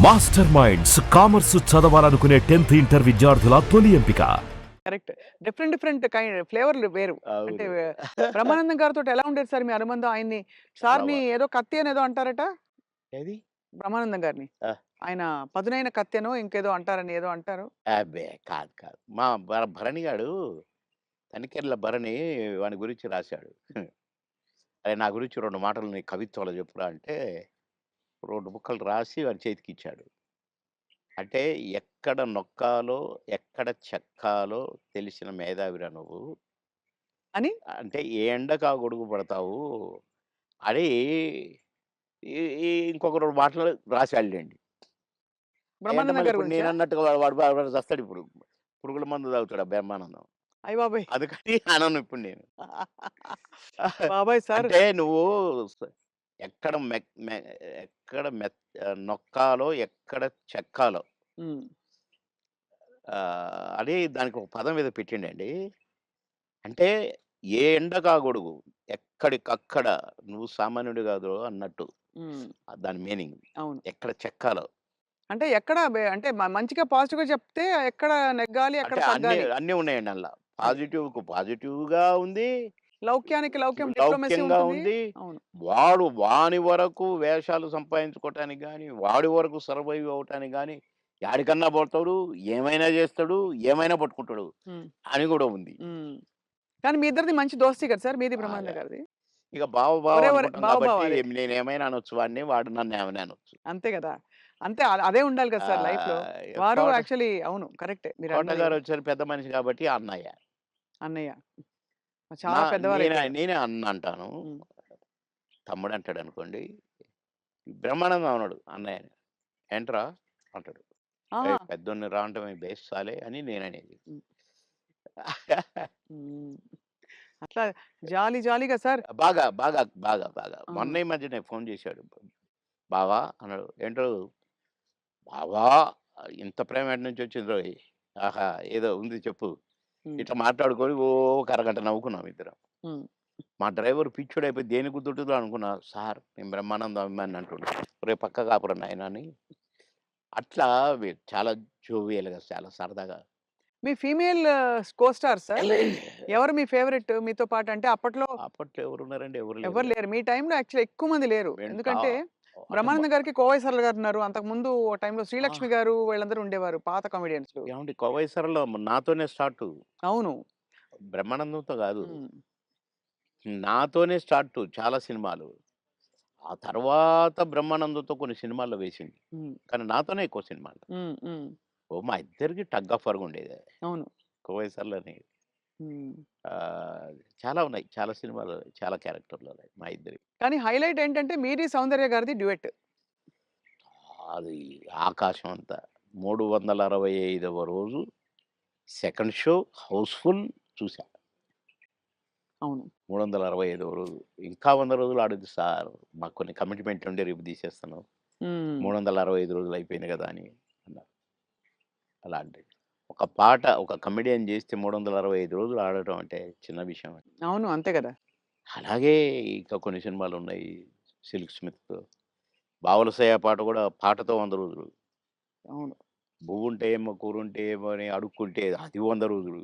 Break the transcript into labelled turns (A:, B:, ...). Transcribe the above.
A: Master minds commerce చదవాలనుకునే 10th inter విద్యార్థుల తొలి ఎంపిక.
B: కరెక్ట్. డిఫరెంట్ డిఫరెంట్ ఫ్లేవర్‌లు వేరు. అంటే
C: అవును.
B: బ్రహ్మానందం గారితోటి ఎలా ఉండేది సార్ మీ అనుబంధం? ఆయన్ని
C: చాలా
B: సార్‌ని ఏదో కత్తి అనేదో అంటారట?
C: ఏది?
B: బ్రహ్మానందం గారిని.
C: ఆ!
B: ఆయన పదునైన కత్తెనో ఇంకేదో అంటారని ఏదో అంటారు.
C: అబ్బే! కాదు. మా భరణి గాడు తనికెళ్ళ భరణి వాని గురించి రాశాడు. అరే! నా గురించి 2 మాటలు నీ కవిత్వంలో చెప్పురా అంటే 2 ముక్కలు రాసి వాని చేతికిచ్చాడు. అంటే ఎక్కడ నొక్కాలో, ఎక్కడ చెక్కాలో తెలిసిన మేధావిరా నువ్వు.
B: అని
C: అంటే ఏ ఎండకు ఆ గొడుగు పడతావు అని ఈ ఈ ఇంకొక 2 మాటలు రాసాడులెండి. అంటే
B: బ్రహ్మానందం
C: మళ్ళీ
B: గారి
C: ఇప్పుడు
B: గురించా?
C: నేనన్నట్టుగా వాడు చస్తాడిప్పుడు. పురుగుల మందు తాగుతాడు ఆ బ్రహ్మానందం.
B: అయ్య బాబోయ్!
C: అందుకని అనను ఇప్పుడు నేను.
B: బాబోయ్! సార్.
C: అంటే నువ్వు స ఎక్కడ ఎక్కడ నొక్కాలో, ఎక్కడ చెక్కాలో
B: హ్మ్.
C: అని దానికి ఒక పదం ఏదో పెట్టిండండి. అంటే ఏ ఎండకా గొడుగు, ఎక్కడికక్కడ నువ్వు సామాన్యుడు కాదు అన్నట్టు.
B: హ్మ్.
C: దాని మీనింగ్.
B: అవును.
C: ఎక్కడ చెక్కాలో.
B: అంటే ఎక్కడ మంచిగా పాజిటివ్‌గా చెప్తే ఎక్కడ నెగ్గాలి, ఎక్కడ
C: అంటే అన్నీ
B: తగ్గాలి.
C: అన్నీ ఉన్నాయండి అందులో.
B: అది.
C: పాజిటివ్‌కు పాజిటివ్‌గా ఉంది.
B: లౌక్యానికి లౌక్యం డిప్లొమసీ
C: లౌక్యంగా
B: ఉంటుంది.
C: ఉంది.
B: అవును.
C: వాని వరకు వేషాలు సంపాదించుకోవటానికి గాని, వాడి వరకు సర్వైవ్ అవ్వటానికి గాని, యాడికన్నా పోతాడు, ఏమైనా చేస్తాడు, ఏమైనా పట్టుకుంటాడు
B: హ్మ్.
C: అని కూడా ఉంది.
B: హ్మ్. కానీ మీ ఇద్దరిది మంచి దోస్తీ కదా సార్! మీది బ్రహ్మానందం
C: బాగా.
B: గారిది.
C: ఇక బావ
B: ఒరే! ఒరే!
C: అనుకుంటాం
B: బావ
C: కాబట్టి
B: బావాలే.
C: నేనేమైనా అనొచ్చు వాడిని, వాడు నన్నేమైనా అనొచ్చు.
B: అంతే గదా! అంతే అదే ఉండాలి కదా సార్ లైఫ్‌లో. వారు
C: కోట
B: యాక్చువల్లీ అవును. కరెక్టే
C: కోట
B: మీరన్నది గూడా.
C: గారొచ్చారు పెద్ద మనిషి కాబట్టి అన్నయ్య.
B: అన్నయ్య. చాలా పెద్దవారైపోయారు.
C: నేనే అన్న అంటాను.
B: హ్మ్.
C: తమ్ముడంటాడనుకోండి. బ్రహ్మానందం అనడు అన్నయ్యని. "ఏంట్రా" అంటాడు.
B: ఆహా!
C: "ఏయ్! పెద్దోడిని రా అనటమే బేస్సాలే" అని నేననేది.
B: హ్మ్. హ్మ్. అట్లా జాలీ జాలీగా సార్.
C: బాగా.
B: ఆ!
C: మొన్న ఈ మధ్యనే ఫోను చేశాడు. "బావా" అన్నాడు. "ఏంటో బావా ఇంత ప్రేమ ఎటు నుంచొచ్చిందోయ్! ఆహా! ఏదో ఉంది చెప్పు."
B: హ్మ్.
C: ఇట్లా మాట్లాడుకొని ఓ ఒక అరగంట నవ్వుకున్నాం ఇద్దరం.
B: హ్మ్.
C: మా డ్రైవర్ పిచ్చోడైపోయి దేనికి గుద్దుంటుందో అనుకున్నా. సార్ నేను బ్రహ్మానందం అభిమానిని అంటుండు. ఒరేయ్ పక్కకు ఆపురా నాయనా అని. అట్లా చాలా జోవియల్‌గా చాలా సరదాగా.
B: మీ ఫీమేల్ కో స్టార్ సార్? ఎవరు మీ ఫేవరెట్ మీతో పాటు? అంటే అప్పట్లో
C: అప్పట్లో ఎవరున్నారండి? ఎవరు
B: ఎవరు
C: లేరుగా.
B: లేరు. మీ టైమ్‌లో యాక్చువల్లీ ఎక్కువ మంది లేరు.
C: వెంట
B: ఎందుకంటే
C: అంటే
B: బ్రహ్మానందం గారికి కోవై సరళ గారున్నారు. అంతకుముందు ఓ టైమ్‌లో
C: ఆ!
B: శ్రీలక్ష్మి గారు వీళ్ళందరూ ఉండేవారు పాత కామెడియన్సు.
C: ఏవండీ 'కోవై సరళ' నాతోనే స్టార్టు.
B: అవును.
C: బ్రహ్మానందంతో గాదు.
B: హ్మ్.
C: నాతోనే స్టార్టు చాలా సినిమాలు. ఆ తర్వాత బ్రహ్మానందంతో కొన్ని సినిమాల్లో వేసింది.
B: హ్మ్.
C: కానీ నాతోనే ఎక్కువ సినిమాలు.
B: హ్మ్.
C: మా ఇద్దరికి టగ్ ఆఫ్ వార్ ఉండేది.
B: అవును.
C: 'కోవై సరళని'
B: హ్మ్.
C: ఆహ్, చాలా ఉన్నాయి. చాలా సినిమాలు, చాలా క్యారెక్టర్‌లున్నాయి మా ఇద్దరివి.
B: కానీ హైలైట్ ఏంటంటే మీది సౌందర్య గారిది డ్యూయెట్.
C: అది ఆకాశం అంత. 365వ రోజు సెకండ్ షో హౌస్‌ఫుల్ చూసా.
B: అవును.
C: 365వ రోజు. ఇంకా 100 రోజులు ఆడొద్దు సార్. మాకు కొన్ని కమిట్మెంట్ ఉండి రేపు తీసేస్తున్నాం.
B: హ్మ్.
C: 365 రోజులు అయిపోయింది కదా! అని అన్నారు. అలాంటిది. ఒక పాట ఒక కమెడియన్ చేస్తే 365 రోజులు ఆడటం అంటే చిన్న విషయమా?
B: అవును. అంతే గదా!
C: అలాగే ఇంకా కొన్ని సినిమాలున్నాయి. 'సిల్క్ స్మిత్', 'బావలసయ్య' పాట కూడా పాటతో 100 రోజులు.
B: అవును.
C: 'బువ్వుంటే ఏమో కూరుంటే ఏమో' అని అడుక్కుంటే అది 100 రోజులు.